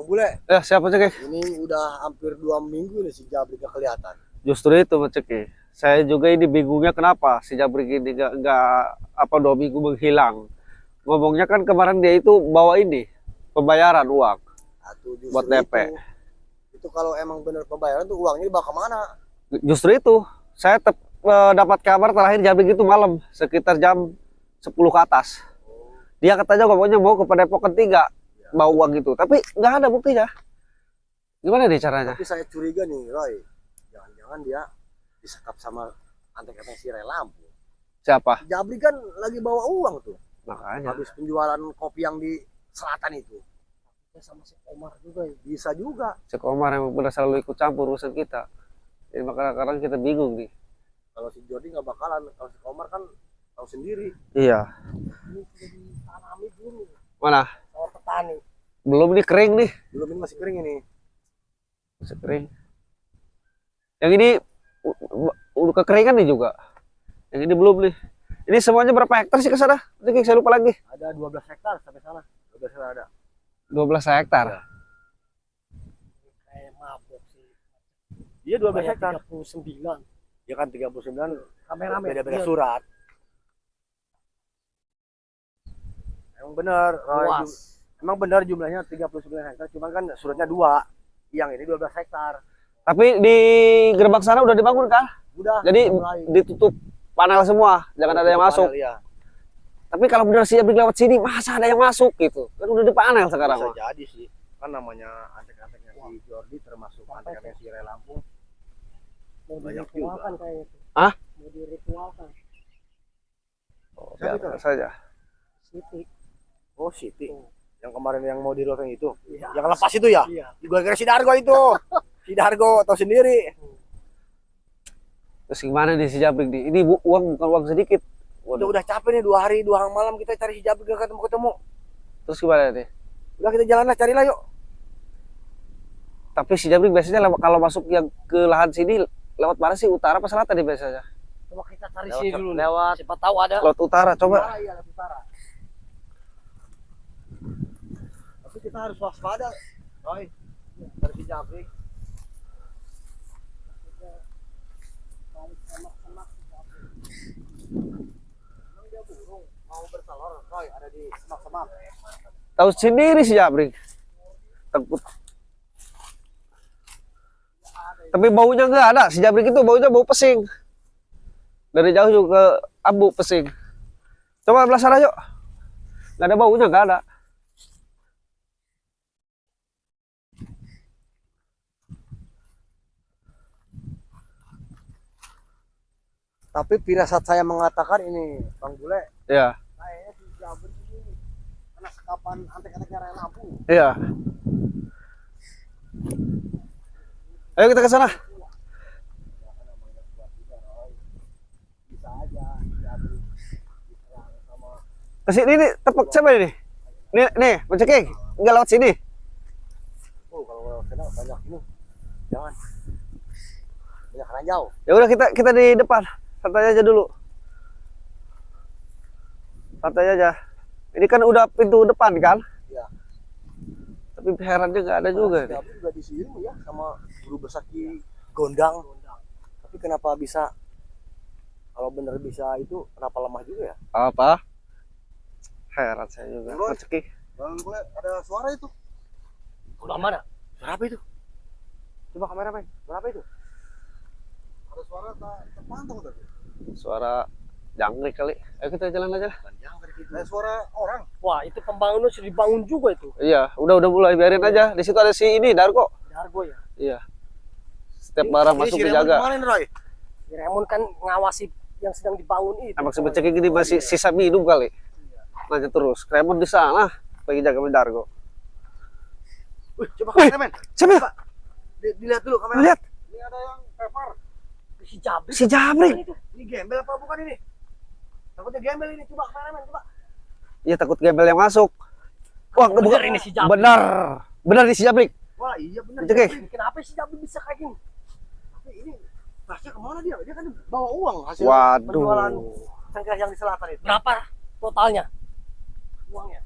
Bang Bule, Siapa Ceki? ini udah hampir 2 minggu nih si Jabrik gak kelihatan. Justru itu Mas Ceki. Saya juga ini bingungnya kenapa si Jabrik ini nggak apa 2 minggu menghilang. Ngomongnya kan kemarin dia itu bawa ini pembayaran uang Atau justru buat DP. itu kalau emang bener pembayaran tuh uangnya dibawa kemana? Justru itu saya dapat kabar terakhir Jabrik itu malam sekitar jam 10 ke atas. Dia katanya ngomongnya mau ke Padepokan 3 bawa uang gitu, tapi nggak ada buktinya. Gimana nih caranya? Tapi saya curiga nih, Roy. Jangan-jangan dia disekap sama antek-antek si Lampung. Siapa? Jabrik kan lagi bawa uang tuh. Makanya. Habis penjualan kopi yang di selatan itu. Sama si Komar juga ya. Bisa juga. Si Komar yang udah selalu ikut campur urusan kita. Jadi makanya kadang kita bingung nih. Kalau si Jordi nggak bakalan, kalau si Komar kan tahu sendiri. Iya. Ini sudah ditanami dulu Mana? sama petani. Belum nih, kering nih. Belum, ini masih kering ini. Masih kering. Yang ini udah kekeringan nih juga. Yang ini belum nih. Ini semuanya berapa hektar sih ke sana? Nanti saya lupa lagi. Ada 12 hektar sampai sana. 12 hektar ada. 12 hektar. Ya. Kayak mabok sih. Iya 12 hektar. 39. Ya kan 39. Rame-rame. Beda-beda surat. Emang benar. Emang benar jumlahnya 39 hektar. Cuman kan suratnya 2. Yang ini 12 hektar. Tapi di gerbang sana udah dibangun kan? Udah. Jadi ditutup panel semua, jangan ada yang masuk. Ya. Tapi kalau benar sih Jabrik lewat sini, masa ada yang masuk gitu? Kan udah di panel sekarang. Bisa jadi sih. Kan namanya antek-anteknya si Jordi termasuk antek-anteknya si Lampung. Mau diritualkan kayak itu. Hah? Mau diritualkan. Oh, biasa saja. Siti. Oh, Siti. Yang kemarin yang mau diritualkan itu. Iya. Yang lepas itu ya? Iya. Gue kira si Dargo itu. Si Dargo tahu sendiri. Terus gimana nih si Jabrik nih? Ini uang bukan uang sedikit. Udah capek nih 2 hari 2 malam kita cari si Jabrik gak ketemu. Terus gimana nih? Udah kita jalan lah, carilah yuk. Tapi si Jabrik biasanya kalau masuk yang ke lahan sini lewat mana sih? Utara apa selatan nih biasanya? Coba kita cari sini dulu. Lewat. Siapa tahu ada. Lewat utara, coba. Iya, lewat utara. Tapi kita harus waspada, Roy. Dari si Jabrik. Dia burung mau bertelur, Roy, ada di semak-semak. Tahu sendiri si Jabrik. Takut. Tapi baunya nggak ada. Si Jabrik itu baunya bau pesing. Dari jauh juga abu pesing. Coba belah sana yuk. Nggak ada baunya, nggak ada. Tapi firasat saya mengatakan ini, Bang Bule. Iya. Kayaknya si Jabrik ini karena sekapan antek-anteknya Lampung. Iya. Ayo kita ke sana. Bisa aja Jabrik sama. Kesini ini tepuk siapa ini? Nih, Mencekik. Nggak lewat sini. Oh, kalau lewat sana banyak ini. Jangan. Banyak ranjau. Ya udah kita di depan. Santai aja dulu. Santai aja. Ini kan udah pintu depan kan? Iya. Tapi herannya nggak ada juga nih. Jabrik juga di sini ya sama guru besaki Gondang. Tapi kenapa bisa? Kalau bener bisa itu kenapa lemah juga ya? Apa? Heran saya juga. Mencekik. Bang Bule, ada suara itu. Suara mana? Suara apa itu? Coba kameramen, suara apa itu? Ada suara tak terpantau tadi. Suara jangkrik kali. Ayo kita jalan aja. Suara orang. Wah, itu pembangunan sudah dibangun juga itu. Iya, udah mulai biarin aja. Di situ ada si ini Dargo. Dargo ya. Iya. Setiap barang masuk si dijaga. Kemarin, Roy. Si Raymond kan ngawasi yang sedang dibangun itu. Emang si Mencekik ini masih sisa minum kali. Lanjut terus. Kremon di sana lagi jaga Dargo. Wih, coba kameramen. Siapa? Dilihat dulu kameramen. Lihat. Ini ada yang tepar. Si Jabrik. Si Jabrik. Ini gembel apa bukan ini? Takutnya gembel ini. Coba kameramen, coba. Iya, takut gembel yang masuk. Wah, Bener bukan ini si Jabrik. Benar. Benar di si Jabrik. Wah, iya benar. Mencekik. Kenapa si Jabrik bisa kayak gini? Tapi ini tasnya kemana dia? Dia kan bawa uang hasil Waduh. penjualan cengkeh yang di selatan itu. Berapa totalnya? Uangnya?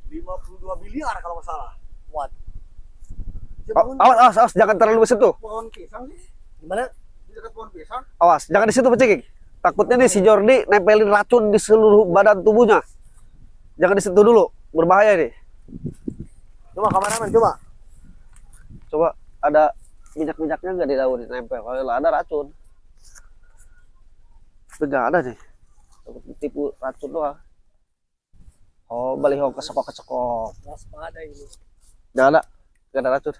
52 miliar kalau nggak salah. What? Awas, awas, awas, jangan terlalu bersentuh. Pohon pisang sih. Gimana? Di dekat pohon pisang. Awas, jangan di situ Pak Cekik. Takutnya nih si Jordi nempelin racun di seluruh badan tubuhnya. Jangan di situ dulu, berbahaya nih. Coba kameramen, coba. Coba ada minyak-minyaknya nggak di daun nempel. Kalau ada racun. Tapi nggak ada nih. Takut tipu racun doang. Oh, baliho kesekok-kesekok. Waspada ini. Nggak ada racun.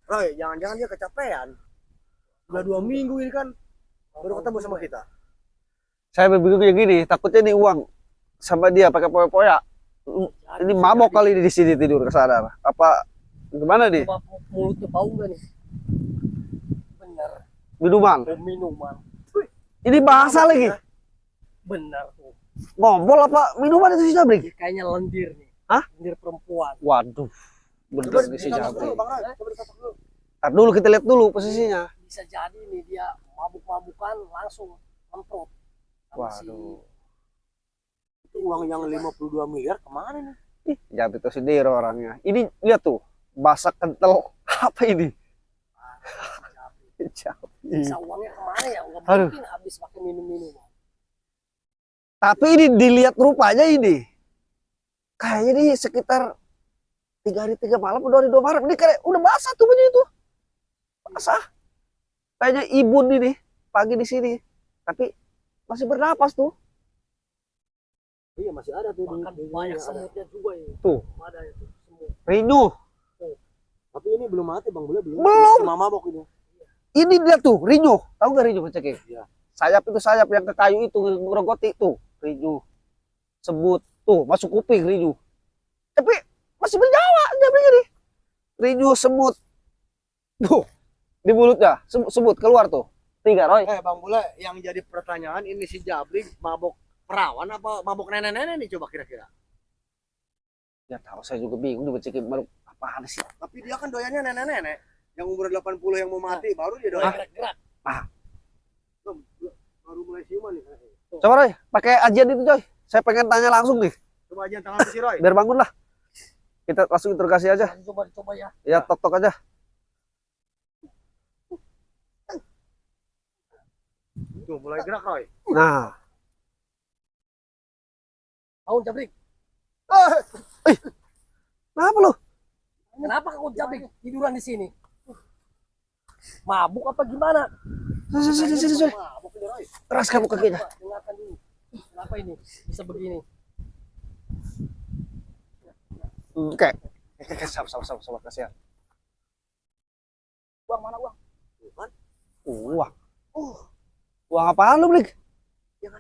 Roy, jangan-jangan dia kecapean. Udah 2 minggu ini kan baru ketemu sama kita. Saya berpikir kayak gini, takutnya nih uang sama dia pakai poya-poya. Ini mabok kali di sini tidur kesadar. Apa gimana nih? Coba mulutnya bau nggak nih? Bener. Minuman. Minuman. Ini bahasa lagi. Bener tuh. Ngobrol apa minuman itu si Jabrik? Dia kayaknya lendir nih. Hah? Lendir perempuan. Waduh. Coba Bener nih si ditatok dulu, Jabrik. Bang Roy. Coba ditatok dulu. Tar dulu kita lihat dulu posisinya. Bisa jadi nih dia mabuk-mabukan langsung lemprot. Sama si- Waduh. Itu uang yang 52 miliar kemana nih? Ih, Jabrik itu sendiri orangnya. Ini lihat tuh, basah kental. Apa ini? Jabrik. Bisa uangnya kemana ya? Nggak Aduh. mungkin habis pakai minum-minuman. Tapi ini dilihat rupanya ini. Kayaknya ini sekitar 3 hari 3 malam, 2 hari 2 malam. Ini kayak udah basah tuh baju itu. Basah. Kayaknya ibun ini pagi di sini. Tapi masih bernapas tuh. Iya, masih ada tuh. Bahkan banyak semutnya juga ini. Tuh. Ada itu semut. Rinyu. Tapi ini belum mati, Bang. Belum. Belum. Cuma mabok ini. Ini dia tuh, Rinyu. Tahu gak Rinyu Cekik? Iya. Sayap itu sayap yang ke kayu itu ngerogoti tuh. Rinyu. Sebut tuh, masuk kuping Rinyu. Tapi masih bernyawa dia begini. Rinyu semut. Tuh, di mulutnya sebut keluar tuh. 3 Roy. Bang Bule, yang jadi pertanyaan ini si Jabrik mabok perawan apa mabok nenek-nenek nih coba kira-kira. Ya tahu saya juga bingung di Cekik baru apaan sih. Tapi dia kan doyannya nenek-nenek. Yang umur 80 yang mau mati baru dia doyan. Gerak-gerak. Baru mulai siuman nih. Coba Roy, pakai ajian itu Coy. Saya pengen tanya langsung nih, Coba aja tangan si Roy. biar bangun lah. Kita langsung interogasi aja. Coba ya. Ya, tok-tok aja. Tuh mulai gerak Roy. Nah, Tahun Jabrik. kenapa lu? Kenapa kau Jabrik tiduran di sini? Mabuk apa gimana? Sini. Mabok ini Roy. Keras kamu kakinya. Coba, dengarkan dulu. Kenapa ini bisa begini? Oke. Sabar, kasihan. Uang mana uang? Uang. Uang apaan lu, Blik? Yang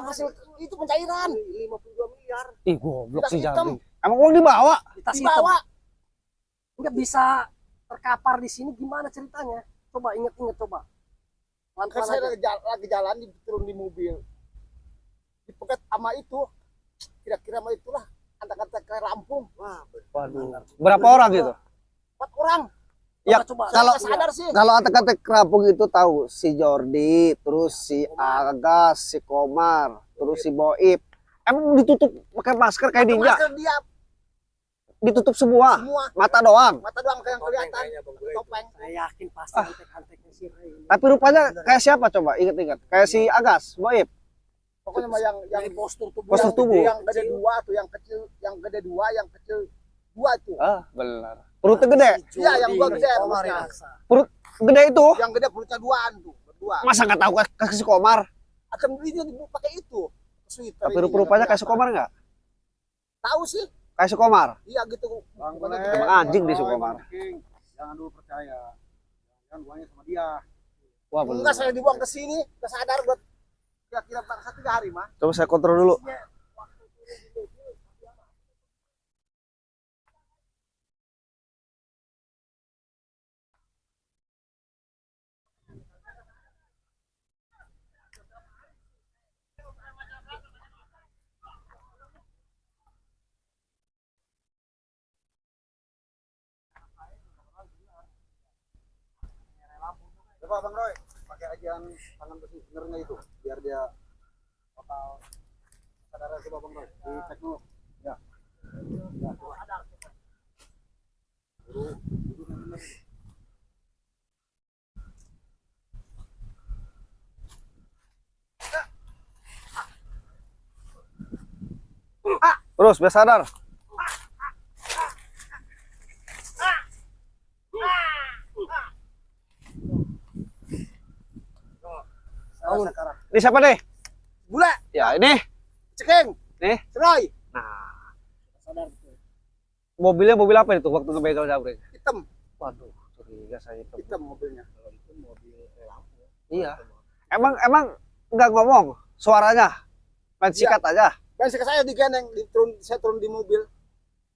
hasil itu pencairan. 52 miliar. Ih, goblok sih Hitam. Jabrik. Emang uang dibawa? Di tas Dibawa. hitam. Nggak bisa terkapar di sini gimana ceritanya? Coba inget-inget coba. Kan Pelan-pelan saya aja. lagi jalan turun di mobil. Dipegat sama itu. Kira-kira sama itulah. Kata-kata ke Lampung. Wah, Waduh. Berapa orang gitu? 4 orang. Ya, Coba. kalau Saya sadar sih. kalau kata-kata kerampung itu tahu si Jordi, terus si Agas, si Komar, terus si Boib. Emang ditutup pakai masker kayak ninja? Masker dia Ditutup semua, semua. mata doang. Mata doang yang kelihatan. Topeng. Saya yakin pasti antek-anteknya si Ray ini. Tapi rupanya kayak siapa coba? Ingat-ingat. Kayak si Agas, Boib. Pokoknya mah yang Dari postur tubuh. Postur yang tubuh. yang gede 2 tuh, yang kecil, yang gede 2, yang kecil 2 tuh. Ah, benar. Perutnya gede. Iya, yang gua gede Komar perutnya. Raksa. Gede itu. Yang gede perutnya 2-an tuh, berdua. Masa nggak tahu kayak si Komar? Akan belinya pakai itu. Sweater Tapi ini, rupa-rupanya kayak si yang Komar nggak? tahu sih. Kayak si Komar. Iya gitu. Pokoknya Emang gede. anjing dia si Komar. Jangan dulu percaya. Jangan buangnya sama dia. Wah, Enggak, benar. saya dibuang ke sini, ke sadar buat kira-kira bangsa 3 hari mah. Coba saya kontrol dulu. Coba Bang Roy, pakai ajian tangan besi benernya itu, biar dia total kesadaran. Coba Bang Roy, dicek dulu. Ya. Ya, coba. Duduk yang bener. Terus biar sadar. Bangun. Sekarang. Ini siapa nih? Bule, Ya ini. Cekeng, Nih. Seroy, Nah, Sadar. mobilnya mobil apa itu waktu ngebegal jabrik? hitam, Waduh, curiga saya itu. hitam mobilnya. Iya. Emang nggak ngomong suaranya. Main sikat aja. Dan saya digendeng, saya turun di mobil,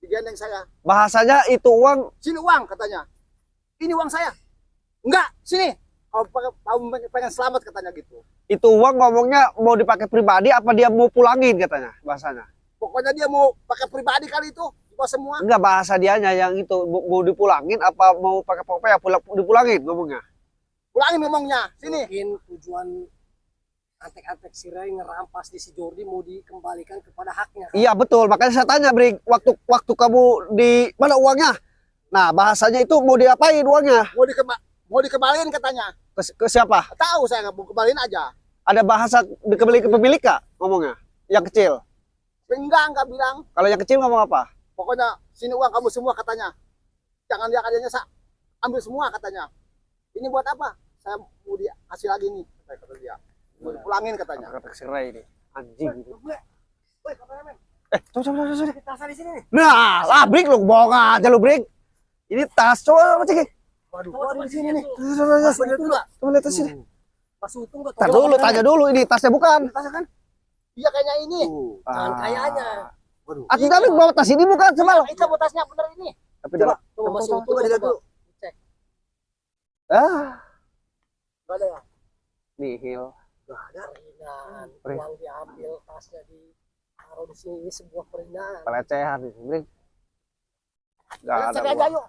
digendeng saya. Bahasanya itu uang. Sini uang katanya. Ini uang saya. Enggak, sini. Kamu pengen selamat katanya gitu. Itu uang ngomongnya mau dipakai pribadi apa dia mau pulangin katanya bahasanya. Pokoknya dia mau pakai pribadi kali itu, buat semua. Enggak, bahasa dianya yang itu mau dipulangin apa mau pakai pokoknya dipulangin ngomongnya. Pulangin ngomongnya, sini. Mungkin tujuan antek-antek si Ray ngerampas di si Jordi mau dikembalikan kepada haknya. Iya betul, makanya saya tanya Brik, waktu kamu di mana uangnya? Nah, bahasanya itu mau diapain uangnya? Mau dikembaliin katanya. Ke siapa? Tahu saya nggak mau kembaliin aja. Ada bahasa dikembali ke pemilik kak ngomongnya? Yang kecil. Enggak bilang. Kalau yang kecil ngomong apa? Pokoknya sini uang kamu semua katanya. Jangan dia katanya ambil semua katanya. Ini buat apa? Saya mau dikasih lagi nih kata dia. Mau dipulangin katanya. Kata si Ray ini anjing gitu. Woi, kameramen. Coba. Kita di sini nih. Nah, lah Brik lu bohong aja lu Brik. Ini tas coba cek. Waduh, di sini nih. Coba lihat tas sini. Pas untung gua Tar dulu, tanya dulu ini tasnya bukan. Tasnya kan? Iya kayaknya ini. Jangan kayaknya. Waduh. Aku tadi bawa tas ini bukan semalam. Itu buat tasnya bener ini. Tapi dalam Coba masih untung Coba dilihat dulu. Cek. Enggak ada ya? nihil. Enggak ada. Peringan. Uang diambil, tasnya ditaruh di sini. Ini sebuah peringan. Pelecehan ini, Brik. Gak Lihat ada saya aja uang. yuk.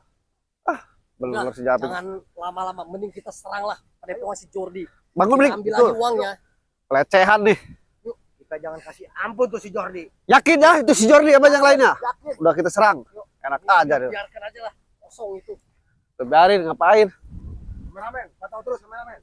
Bener si Japik. Jangan lama-lama. Mending kita seranglah padepokan si Jordi. Bangun Brik. Ambil Tuh, aja uangnya. pelecehan nih. Kita jangan kasih ampun tuh si Jordi. Yakin ya itu si Jordi apa yang lainnya? Yakin. Udah kita serang. Enak aja deh. Biarkan aja lah. Kosong itu. Biarin ngapain? Kameramen, pantau terus kameramen.